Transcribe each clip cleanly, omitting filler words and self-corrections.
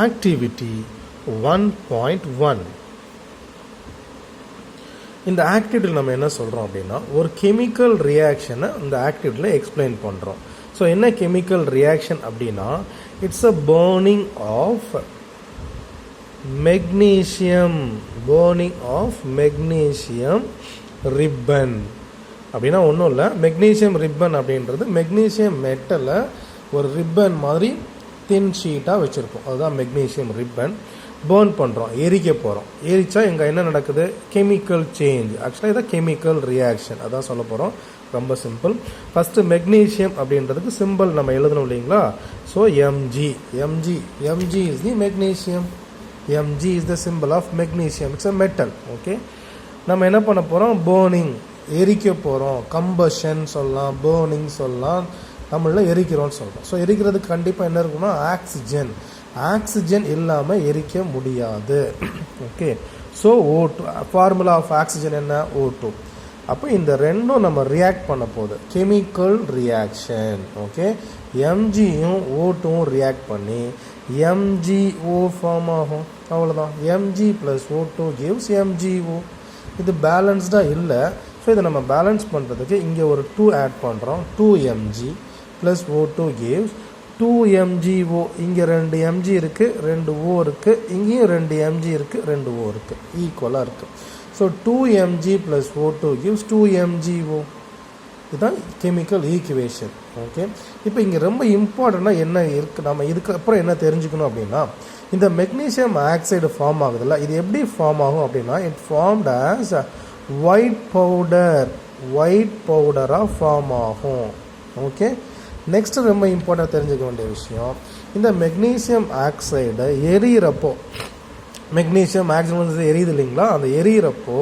Activity 1.1. இந்த ஆக்டிவிட்டியில் நம்ம என்ன சொல்கிறோம் அப்படின்னா, ஒரு கெமிக்கல் ரியாக்ஷனை இந்த ஆக்டிவிட்டியில் எக்ஸ்பிளைன் பண்ணுறோம். ஸோ என்ன கெமிக்கல் ரியாக்ஷன் அப்படின்னா, it's a burning of magnesium ribbon. அப்படின்னா ஒன்றும் இல்லை, மெக்னீசியம் ரிப்பன் அப்படின்றது மெக்னீசியம் மெட்டலை ஒரு ரிப்பன் மாதிரி தின் ஷீட்டாக வச்சுருக்கோம். அதுதான் மெக்னீசியம் ரிப்பன். பேர்ன் பண்ணுறோம், எரிக்க போகிறோம். எரிச்சா இங்கே என்ன நடக்குது? Chemical change. ஆக்சுவலாக இதான் கெமிக்கல் ரியாக்ஷன், அதான் சொல்ல போகிறோம். ரொம்ப சிம்பிள். ஃபஸ்ட்டு மெக்னீசியம் அப்படின்றதுக்கு சிம்பிள் நம்ம எழுதணும் இல்லைங்களா? So MG is the magnesium. Mg is the symbol of magnesium. It's a metal. Okay, நம்ம என்ன பண்ண போகிறோம்? பேர்னிங், எரிக்க போகிறோம். கம்பஷன் சொல்லலாம், பேர்னிங் சொல்லலாம், தமிழில் எரிக்கிறோன்னு சொல்கிறோம். ஸோ எரிக்கிறதுக்கு கண்டிப்பாக என்ன இருக்குன்னா ஆக்சிஜன் இல்லாமல் எரிக்க முடியாது. Okay, so O2, formula of oxygen என்ன? O2. அப்போ இந்த ரெண்டும் நம்ம ரியாக்ட் பண்ண போகுது, கெமிக்கல் ரியாக்ஷன். ஓகே, எம்ஜியும் O2வும் ரியாக்ட் பண்ணி MgO ஃபார்ம் ஆகும். அவ்வளோதான். Mg + O2 gives MgO. இது பேலன்ஸ்டாக இல்லை. ஸோ இதை நம்ம பேலன்ஸ் பண்ணுறதுக்கு இங்கே ஒரு 2 ஆட் பண்ணுறோம். 2Mg + O2 gives 2MgO. இங்கே 2 Mg இருக்குது, 2 O இருக்குது. இங்கேயும் 2 Mg இருக்குது, 2 O இருக்குது, ஈக்குவலாக இருக்குது. So 2Mg + O2 gives 2MgO. இதுதான் கெமிக்கல் ஈக்குவேஷன். ஓகே, இப்போ இங்கே ரொம்ப இம்பார்ட்டண்ட்டாக என்ன இருக்குது, நம்ம இதுக்கப்புறம் என்ன தெரிஞ்சுக்கணும் அப்படின்னா, இந்த மெக்னீசியம் ஆக்சைடு ஃபார்ம் ஆகுதுல்ல, இது எப்படி ஃபார்ம் ஆகும் அப்படின்னா, இட் ஃபார்ம்ட் ஆஸ் ஒயிட் பவுடராக ஃபார்ம் ஆகும். ஓகே, நெக்ஸ்ட் ரொம்ப இம்பார்ட்டன்ட் தெரிஞ்சுக்க வேண்டிய விஷயம், இந்த மெக்னீசியம் ஆக்சைடை எரியிறப்போ, மெக்னீசியம் ஆக்சைடு எரியுது இல்லைங்களா, அந்த எரியிறப்போ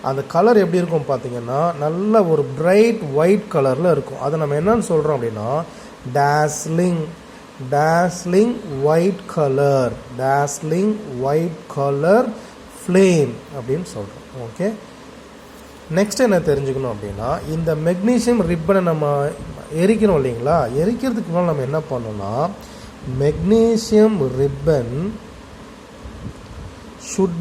அந்த கலர் எப்படி இருக்கும் பார்த்தீங்கன்னா, நல்ல ஒரு பிரைட் ஒயிட் கலரில் இருக்கும். அதை நம்ம என்னன்னு சொல்கிறோம் அப்படின்னா, டாஸ்லிங் ஒயிட் கலர் ஃப்ளேம் அப்படின்னு சொல்கிறோம். ஓகே, நெக்ஸ்ட் என்ன தெரிஞ்சுக்கணும் அப்படின்னா, இந்த மெக்னீசியம் ரிப்பனை நம்ம எரிக்கணும் இல்லைங்களா, எரிக்கிறதுக்கு முன்னால் நம்ம என்ன பண்ணோம்னா, magnesium ribbon should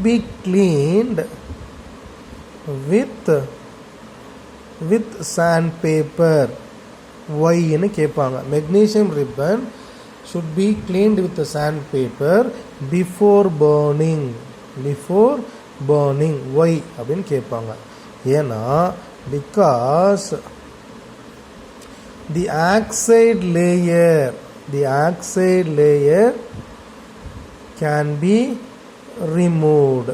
be cleaned with sandpaper. Why ன்னு கேட்பாங்க. Magnesium ribbon should be cleaned with sandpaper before burning. Why அப்படின்னு கேட்பாங்க. ஏன்னா because the oxide layer can be removed.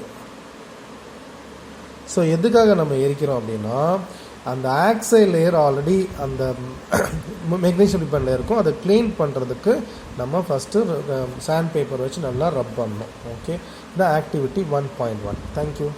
So எதுக்காக நம்ம எரிக்கிறோம் அப்படின்னா, அந்த ஆக்சைடு லேயர் ஆல்ரெடி அந்த மெக்னீசியம் ரிப்பனில் இருக்கும், அதை க்ளீன் பண்ணுறதுக்கு நம்ம ஃபஸ்ட்டு சாண்ட் பேப்பர் வச்சு நல்லா ரப் பண்ணணும். ஓகே, இந்த ஆக்டிவிட்டி 1.1. தேங்க்யூ.